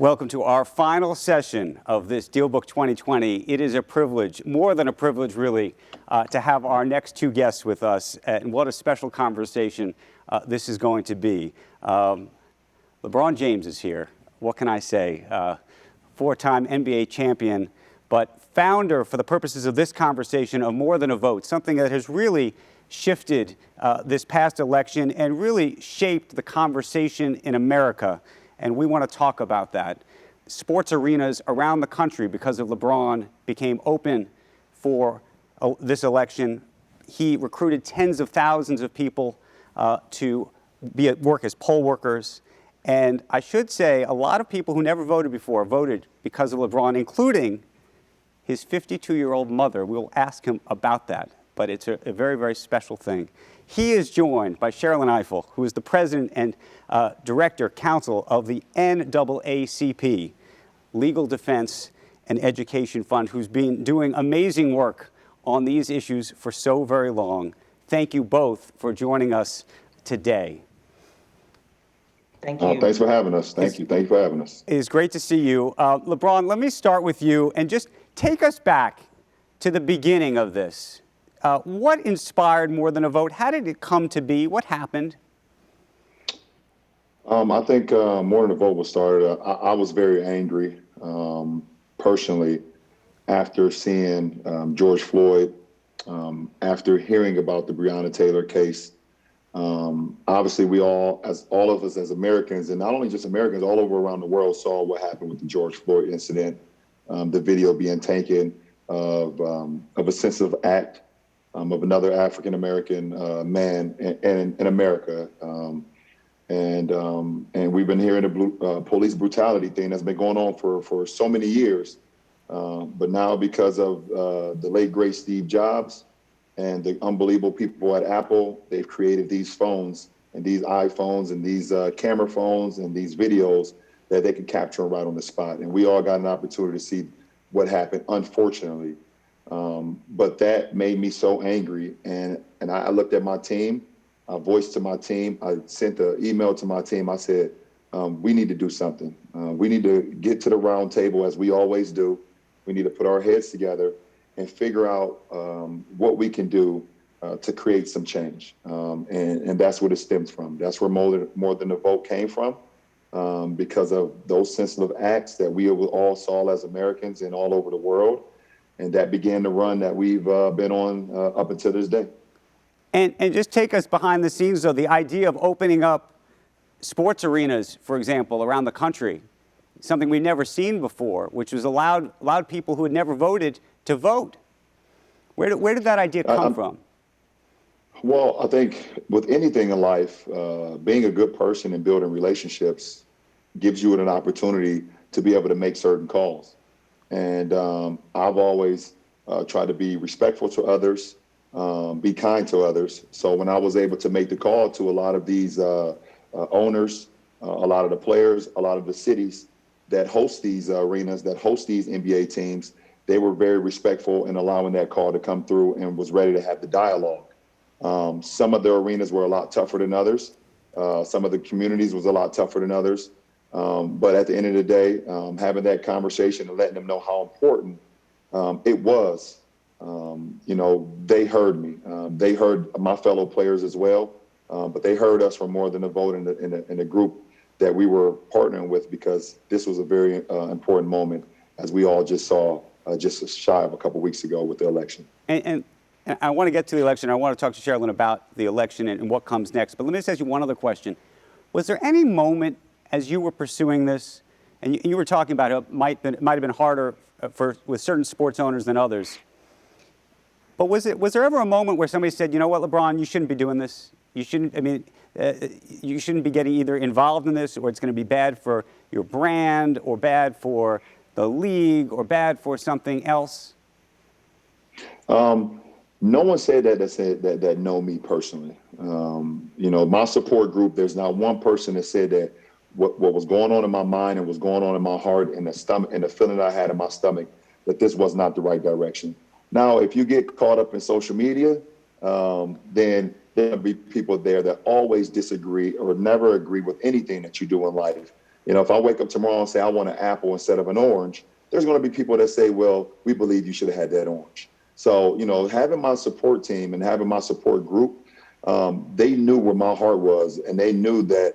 Welcome to our final session of this DealBook 2020. It is a privilege, more than a privilege really, to have our next two guests with us. And what a special conversation this is going to be. LeBron James is here. What can I say? Four-time N.B.A. champion, but founder, for the purposes of this conversation, of More Than a Vote, something that has really shifted this past election and really shaped the conversation in America. And we want to talk about that. Sports arenas around the country, because of LeBron, became open for this election. He recruited tens of thousands of people to work as poll workers. And I should say, a lot of people who never voted before voted because of LeBron, including his 52-year-old mother. We'll ask him about that, but it's a very, very special thing. He is joined by Sherrilyn Ifill, who is the president and Director-Counsel of the N.A.A.C.P, Legal Defense and Education Fund, who's been doing amazing work on these issues for so very long. Thank you both for joining us today. Thank you. Thanks for having us. Thank you for having us. It is great to see you. LeBron, let me start with you and just take us back to the beginning of this. What inspired More Than a Vote? How did it come to be? What happened? I think More Than a Vote was started. I was very angry personally after seeing George Floyd, after hearing about the Breonna Taylor case. Obviously, all of us as Americans, and not only just Americans, all over around the world saw what happened with the George Floyd incident, the video being taken of a sensitive act of another African-American man in America. And we've been hearing the police brutality thing that's been going on for so many years. But now, because of the late, great Steve Jobs and the unbelievable people at Apple, they've created these phones and these iPhones and these camera phones and these videos that they can capture right on the spot. And we all got an opportunity to see what happened, unfortunately. But that made me so angry. And I looked at my team, I voiced to my team, I sent an email to my team. I said, we need to do something. We need to get to the round table as we always do. We need to put our heads together and figure out what we can do to create some change. And that's what it stems from. That's where More Than a Vote came from, because of those sensitive acts that we all saw as Americans and all over the world. And that began the run that we've been on up until this day. And just take us behind the scenes, though, the idea of opening up sports arenas, for example, around the country, something we've never seen before, which was allowed people who had never voted to vote. Where did that idea come from? Well, I think with anything in life, being a good person and building relationships gives you an opportunity to be able to make certain calls. And I've always tried to be respectful to others, be kind to others. So when I was able to make the call to a lot of these owners, a lot of the players, a lot of the cities that host these arenas, that host these NBA teams, they were very respectful in allowing that call to come through and was ready to have the dialogue. Some of the arenas were a lot tougher than others. Some of the communities was a lot tougher than others. But at the end of the day, having that conversation and letting them know how important it was, they heard me. They heard my fellow players as well, but they heard us for More Than a Vote in a group that we were partnering with, because this was a very important moment, as we all just saw just shy of a couple weeks ago with the election. And I want to get to the election. I want to talk to Sherrilyn about the election and what comes next. But let me just ask you one other question. Was there any moment as you were pursuing this, and you were talking about it might have been harder with certain sports owners than others, but was there ever a moment where somebody said, you know what, LeBron, you shouldn't be doing this? You shouldn't, you shouldn't be getting either involved in this, or it's going to be bad for your brand, or bad for the league, or bad for something else? No one said that know me personally. My support group, there's not one person that said that what was going on in my mind and was going on in my heart and the stomach and the feeling I had in my stomach, that this was not the right direction. Now, if you get caught up in social media, then there'll be people there that always disagree or never agree with anything that you do in life. If I wake up tomorrow and say I want an apple instead of an orange, there's going to be people that say, well, we believe you should have had that orange. So, having my support team and having my support group, they knew where my heart was, and they knew that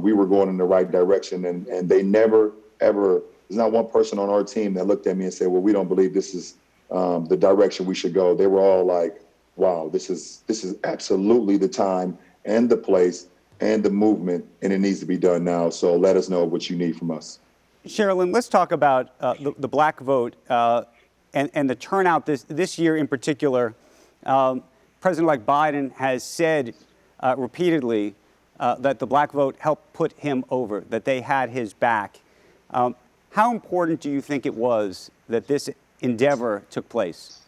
we were going in the right direction. And they never, ever, there's not one person on our team that looked at me and said, well, we don't believe this is the direction we should go. They were all like, wow, this is absolutely the time and the place and the movement, and it needs to be done now. So let us know what you need from us. Sherrilyn, let's talk about the black vote and the turnout this year in particular. President-elect Biden has said repeatedly that the black vote helped put him over, that they had his back. How important do you think it was that this endeavor took place?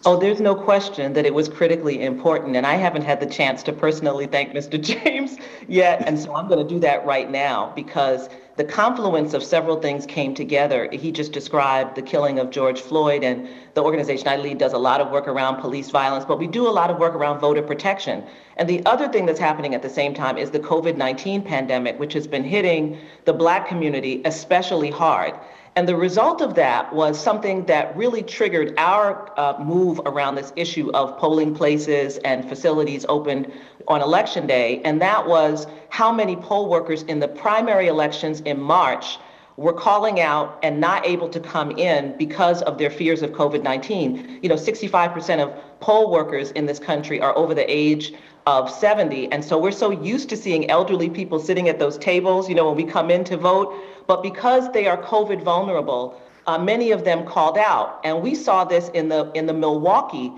Oh, there's no question that it was critically important, and I haven't had the chance to personally thank Mr. James yet, and so I'm going to do that right now because the confluence of several things came together. He just described the killing of George Floyd, and the organization I lead does a lot of work around police violence, but we do a lot of work around voter protection. And the other thing that's happening at the same time is the COVID-19 pandemic, which has been hitting the Black community especially hard. And the result of that was something that really triggered our move around this issue of polling places and facilities opened on Election Day. And that was how many poll workers in the primary elections in March were calling out and not able to come in because of their fears of COVID-19. 65% of poll workers in this country are over the age of 70. And so we're so used to seeing elderly people sitting at those tables, when we come in to vote. But because they are COVID vulnerable, many of them called out. And we saw this in the Milwaukee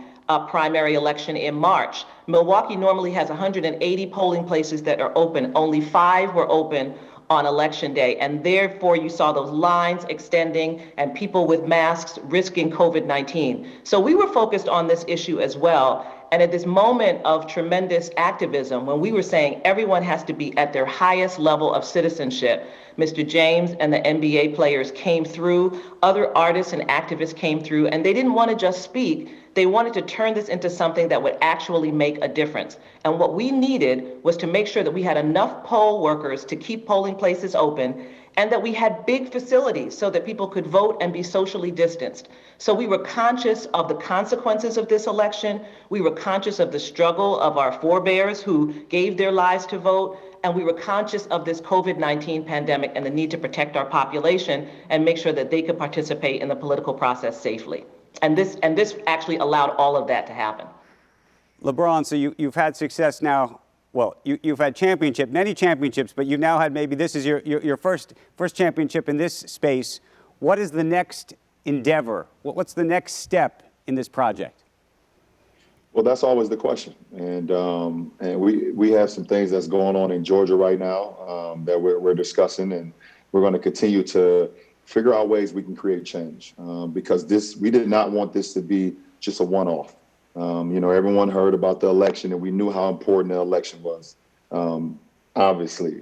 primary election in March. Milwaukee normally has 180 polling places that are open. Only 5 were open on Election Day. And therefore, you saw those lines extending and people with masks risking COVID-19. So we were focused on this issue as well. And at this moment of tremendous activism, when we were saying everyone has to be at their highest level of citizenship, Mr. James and the N.B.A. players came through, other artists and activists came through, and they didn't want to just speak. They wanted to turn this into something that would actually make a difference. And what we needed was to make sure that we had enough poll workers to keep polling places open, and that we had big facilities so that people could vote and be socially distanced. So we were conscious of the consequences of this election. We were conscious of the struggle of our forebears who gave their lives to vote. And we were conscious of this COVID-19 pandemic and the need to protect our population and make sure that they could participate in the political process safely. And this actually allowed all of that to happen. LeBron, so you've had success now. Well, you've had many championships, but you've now had maybe this is your first championship in this space. What is the next endeavor? What's the next step in this project? Well, that's always the question. And we have some things that's going on in Georgia right now that we're discussing, and we're going to continue to figure out ways we can create change because we did not want this to be just a one-off. Everyone heard about the election and we knew how important the election was, obviously,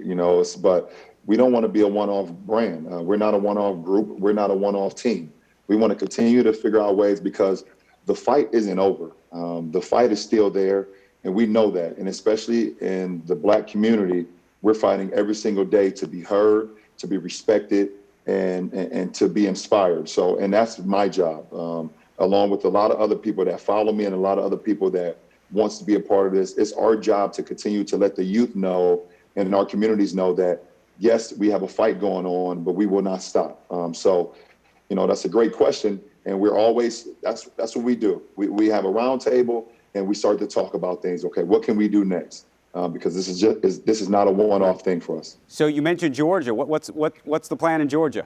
but we don't want to be a one-off brand. We're not a one-off group. We're not a one-off team. We want to continue to figure out ways because the fight isn't over. The fight is still there, and we know that. And especially in the Black community, we're fighting every single day to be heard, to be respected, and to be inspired. So, and that's my job. Along with a lot of other people that follow me and a lot of other people that wants to be a part of this. It's our job to continue to let the youth know and our communities know that, yes, we have a fight going on, but we will not stop. That's a great question. And we're always, that's what we do. We have a round table and we start to talk about things. Okay, what can we do next? Because this is not a one-off thing for us. So you mentioned Georgia. What's the plan in Georgia?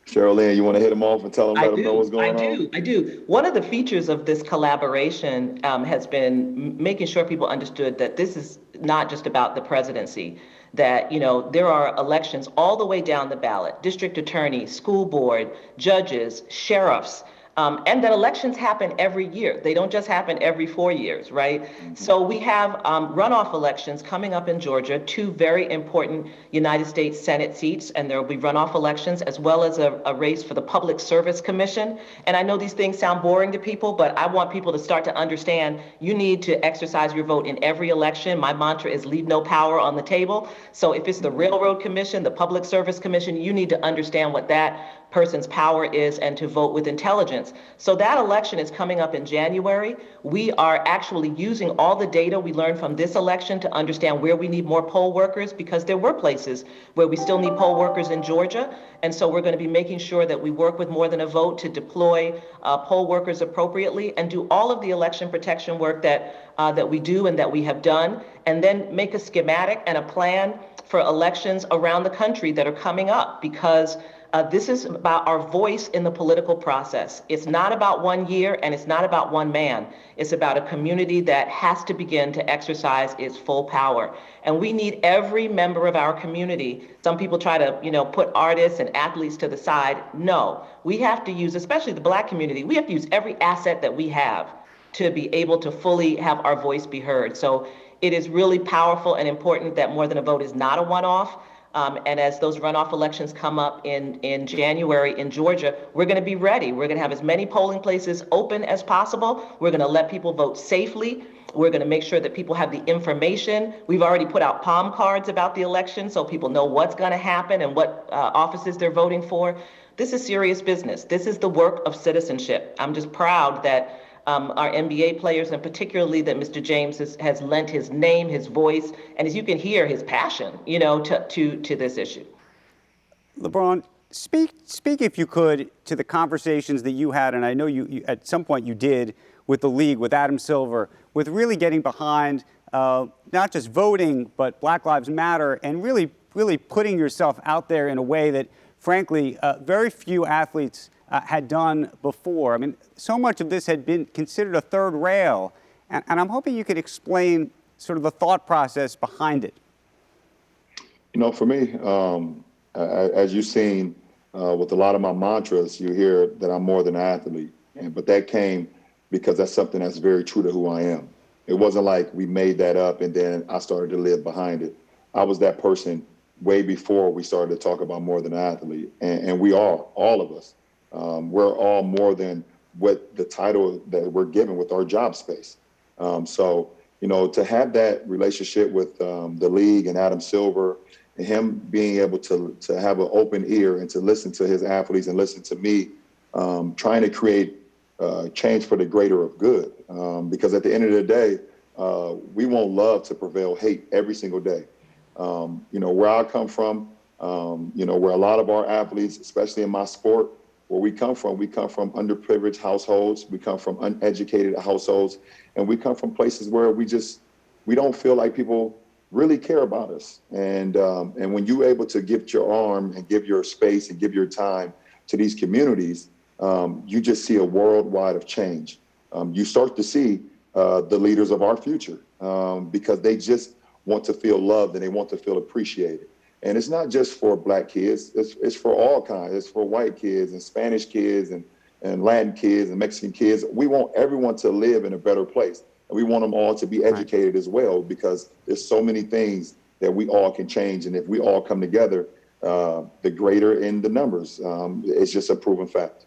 Sherrilyn, you want to hit them off and let them know what's going on? I do. One of the features of this collaboration has been making sure people understood that this is not just about the presidency, that, there are elections all the way down the ballot, district attorney, school board, judges, sheriffs, And that elections happen every year. They don't just happen every 4 years, right? Mm-hmm. So we have runoff elections coming up in Georgia, two very important United States Senate seats, and there will be runoff elections as well as a race for the Public Service Commission. And I know these things sound boring to people, but I want people to start to understand you need to exercise your vote in every election. My mantra is leave no power on the table. So if it's the Railroad Commission, the Public Service Commission, you need to understand what that person's power is and to vote with intelligence. So that election is coming up in January. We are actually using all the data we learned from this election to understand where we need more poll workers, because there were places where we still need poll workers in Georgia. And so we're going to be making sure that we work with More Than a Vote to deploy poll workers appropriately and do all of the election protection work that we do and that we have done, and then make a schematic and a plan for elections around the country that are coming up, because this is about our voice in the political process. It's not about 1 year and it's not about one man. It's about a community that has to begin to exercise its full power. And we need every member of our community. Some people try to, put artists and athletes to the side. No, we have to use, especially the Black community, we have to use every asset that we have to be able to fully have our voice be heard. So it is really powerful and important that More Than a Vote is not a one-off. And as those runoff elections come up in January in Georgia, we're going to be ready. We're going to have as many polling places open as possible. We're going to let people vote safely. We're going to make sure that people have the information. We've already put out palm cards about the election so people know what's going to happen and what offices they're voting for. This is serious business. This is the work of citizenship. I'm just proud that our N.B.A. players, and particularly that Mr. James has lent his name, his voice, and as you can hear, his passion, to this issue. LeBron, speak if you could to the conversations that you had, and I know you at some point you did with the league, with Adam Silver, with really getting behind not just voting, but Black Lives Matter, and really putting yourself out there in a way that, frankly, very few athletes had done before. I mean, so much of this had been considered a third rail, and I'm hoping you could explain sort of the thought process behind it. For me, as you've seen with a lot of my mantras, you hear that I'm more than an athlete, but that came because that's something that's very true to who I am. It wasn't like we made that up and then I started to live behind it. I was that person way before we started to talk about more than an athlete, and we are, all of us. We're all more than what the title that we're given with our job space. So, to have that relationship with the league and Adam Silver, and him being able to have an open ear and to listen to his athletes and listen to me, trying to create change for the greater of good. Because at the end of the day, we want love to prevail hate every single day. Where I come from, where a lot of our athletes, especially in my sport, where we come from underprivileged households, we come from uneducated households, and we come from places where we don't feel like people really care about us. And when you're able to give your arm and give your space and give your time to these communities, you just see a worldwide of change. You start to see the leaders of our future because they just want to feel loved and they want to feel appreciated. And it's not just for Black kids, it's for all kinds. It's for white kids and Spanish kids and Latin kids and Mexican kids. We want everyone to live in a better place. And we want them all to be educated as well, because there's so many things that we all can change. And if we all come together, the greater in the numbers. It's just a proven fact.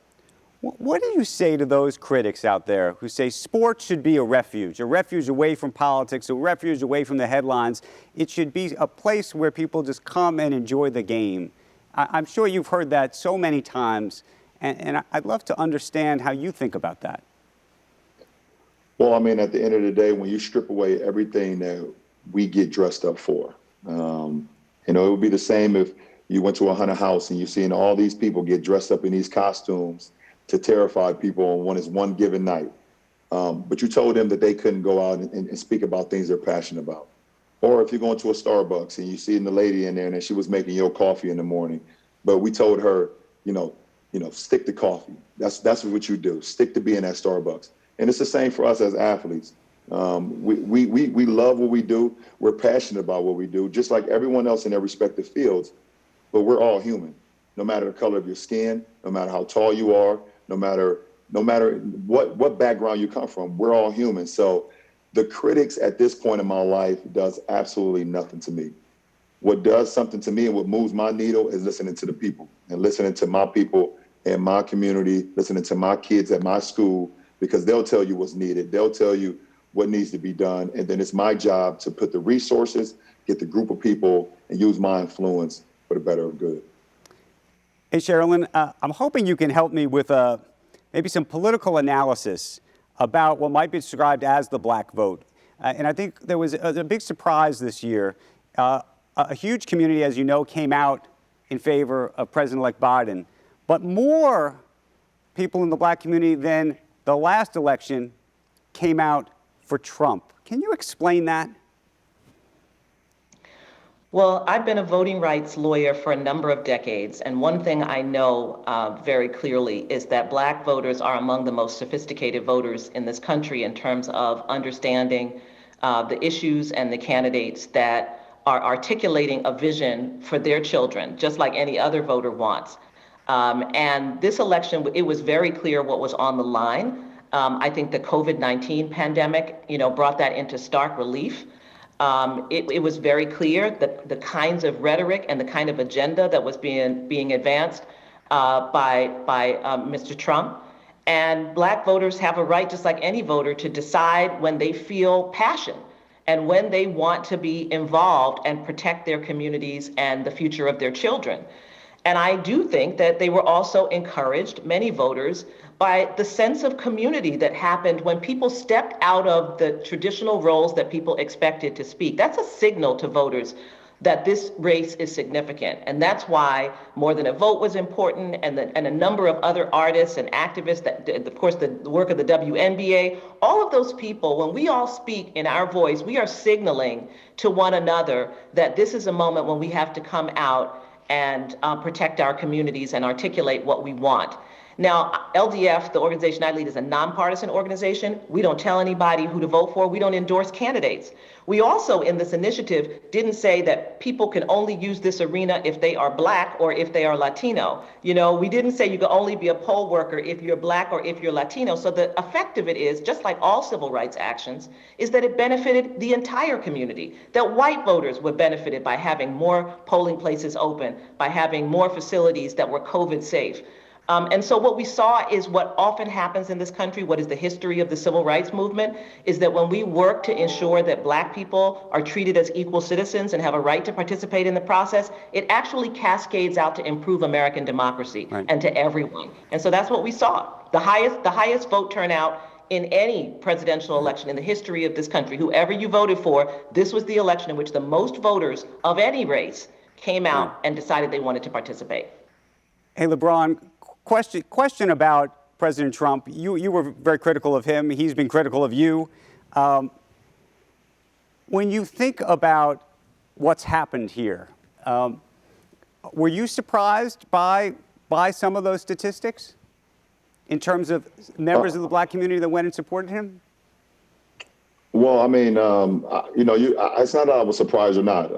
What do you say to those critics out there who say sports should be a refuge away from politics, a refuge away from the headlines? It should be a place where people just come and enjoy the game. I'm sure you've heard that so many times, and I'd love to understand how you think about that. Well, I mean, at the end of the day, when you strip away everything that we get dressed up for, it would be the same if you went to a haunted house and you're seeing all these people get dressed up in these costumes to terrify people on one given night. But you told them that they couldn't go out and speak about things they're passionate about. Or if you're going to a Starbucks and you see the lady in there and she was making your coffee in the morning, but we told her, stick to coffee. That's what you do. Stick to being at Starbucks. And it's the same for us as athletes. We love what we do. We're passionate about what we do, just like everyone else in their respective fields. But we're all human, no matter the color of your skin, no matter how tall you are, no matter no matter what background you come from, we're all human. So the critics at this point in my life does absolutely nothing to me. What does something to me and what moves my needle is listening to the people and listening to my people in my community, listening to my kids at my school, because they'll tell you what's needed. They'll tell you what needs to be done. And then it's my job to put the resources, get the group of people, and use my influence for the better of good. Hey, Sherrilyn, I'm hoping you can help me with maybe some political analysis about what might be described as the black vote. And I think there was a big surprise this year. A huge community, as you know, came out in favor of President-elect Biden, but more people in the black community than the last election came out for Trump. Can you explain that? Well, I've been a voting rights lawyer for a number of decades, and one thing I know very clearly is that black voters are among the most sophisticated voters in this country in terms of understanding the issues and the candidates that are articulating a vision for their children, just like any other voter wants. And this election, it was very clear what was on the line. I think the COVID-19 pandemic, brought that into stark relief. It was very clear that the kinds of rhetoric and the kind of agenda that was being advanced by Mr. Trump. And black voters have a right, just like any voter, to decide when they feel passion and when they want to be involved and protect their communities and the future of their children. And I do think that they were also encouraged, many voters, by the sense of community that happened when people stepped out of the traditional roles that people expected to speak. That's a signal to voters that this race is significant. And that's why More Than a Vote was important, and a number of other artists and activists, that, of course, the work of the N.B.A., all of those people, when we all speak in our voice, we are signaling to one another that this is a moment when we have to come out and protect our communities and articulate what we want. Now, LDF, the organization I lead, is a nonpartisan organization. We don't tell anybody who to vote for. We don't endorse candidates. We also, in this initiative, didn't say that people can only use this arena if they are black or if they are Latino. We didn't say you can only be a poll worker if you're black or if you're Latino. So the effect of it is, just like all civil rights actions, is that it benefited the entire community. That white voters were benefited by having more polling places open, by having more facilities that were COVID safe. And so what we saw is what often happens in this country, what is the history of the civil rights movement, is that when we work to ensure that black people are treated as equal citizens and have a right to participate in the process, it actually cascades out to improve American democracy and to everyone. And so that's what we saw. The highest vote turnout in any presidential election in the history of this country. Whoever you voted for, this was the election in which the most voters of any race came out and decided they wanted to participate. Hey, LeBron, question about President Trump. You were very critical of him. He's been critical of you. When you think about what's happened here, were you surprised by some of those statistics in terms of members of the black community that went and supported him? Well, I mean, it's not that I was surprised or not,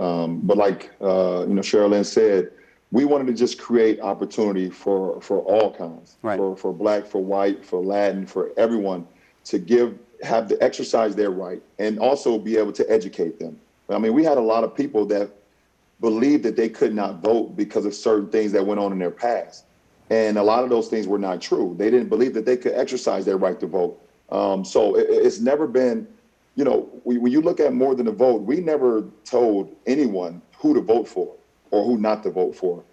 but like, Sherrilyn said, we wanted to just create opportunity for all kinds, for black, for white, for Latin, for everyone to have to exercise their right and also be able to educate them. I mean, we had a lot of people that believed that they could not vote because of certain things that went on in their past. And a lot of those things were not true. They didn't believe that they could exercise their right to vote. So it's never been, when you look at More Than a Vote, we never told anyone who to vote for or who not to vote for.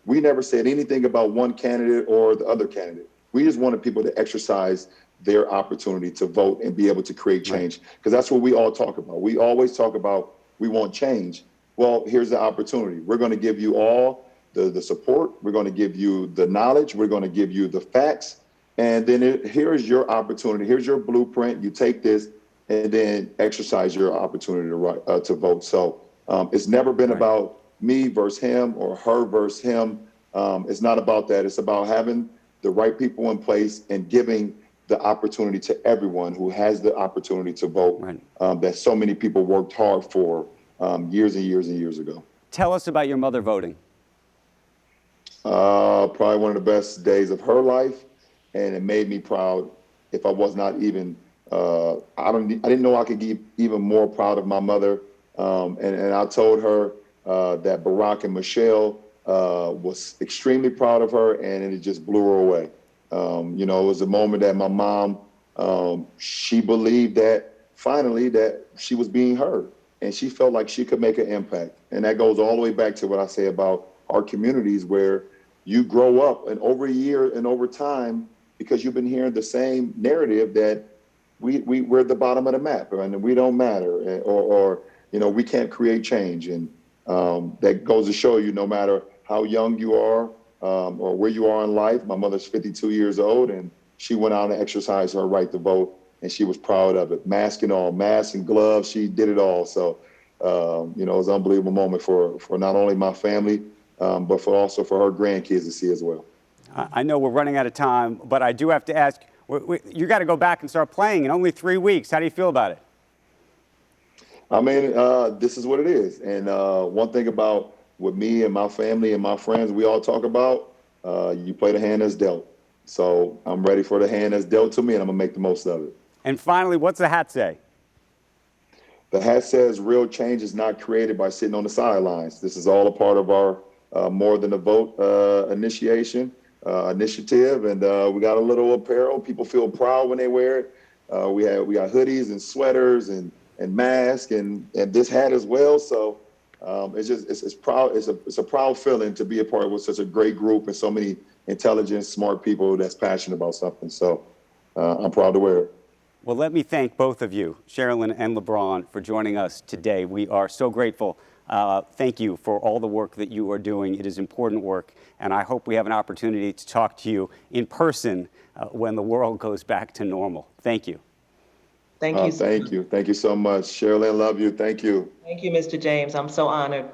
We never said anything about one candidate or the other candidate. We just wanted people to exercise their opportunity to vote and be able to create change, because that's what we all talk about. We always talk about we want change. Well, here's the opportunity. We're going to give you all the support. We're going to give you the knowledge. We're going to give you the facts. And then here's your opportunity. Here's your blueprint. You take this and then exercise your opportunity to vote. So it's never been about me versus him or her versus him. It's not about that. It's about having the right people in place and giving the opportunity to everyone who has the opportunity to vote, that so many people worked hard for years and years and years ago. Tell us about your mother voting. Probably one of the best days of her life and it made me proud. If I was not even, I didn't know I could get even more proud of my mother. And I told her that Barack and Michelle was extremely proud of her, and it just blew her away. You know, it was a moment that my mom, she believed that finally that she was being heard, and she felt like she could make an impact. And that goes all the way back to what I say about our communities, where you grow up and over a year and over time, because you've been hearing the same narrative that we're at the bottom of the map and we don't matter, or you know, we can't create change. And that goes to show you, no matter how young you are or where you are in life. My mother's 52 years old, and she went out and exercised her right to vote, and she was proud of it. Mask and all, mask and gloves, she did it all. So, you know, it was an unbelievable moment for not only my family, but also for her grandkids to see as well. I know we're running out of time, but I do have to ask, you got to go back and start playing in only 3 weeks. How do you feel about it? I mean, this is what it is. And one thing about with me and my family and my friends, we all talk about, you play the hand that's dealt. So I'm ready for the hand that's dealt to me, and I'm going to make the most of it. And finally, what's the hat say? The hat says real change is not created by sitting on the sidelines. This is all a part of our More Than a Vote initiative. And we got a little apparel. People feel proud when they wear it. We got hoodies and sweaters and masks and this hat as well. So it's proud. It's a proud feeling to be a part of such a great group and so many intelligent, smart people that's passionate about something. So I'm proud to wear it. Well, let me thank both of you, Sherrilyn and LeBron, for joining us today. We are so grateful. Thank you for all the work that you are doing. It is important work, and I hope we have an opportunity to talk to you in person when the world goes back to normal. Thank you. Thank you. Thank you. Thank you so much. Sherrilyn, love you. Thank you. Thank you, Mr. James. I'm so honored.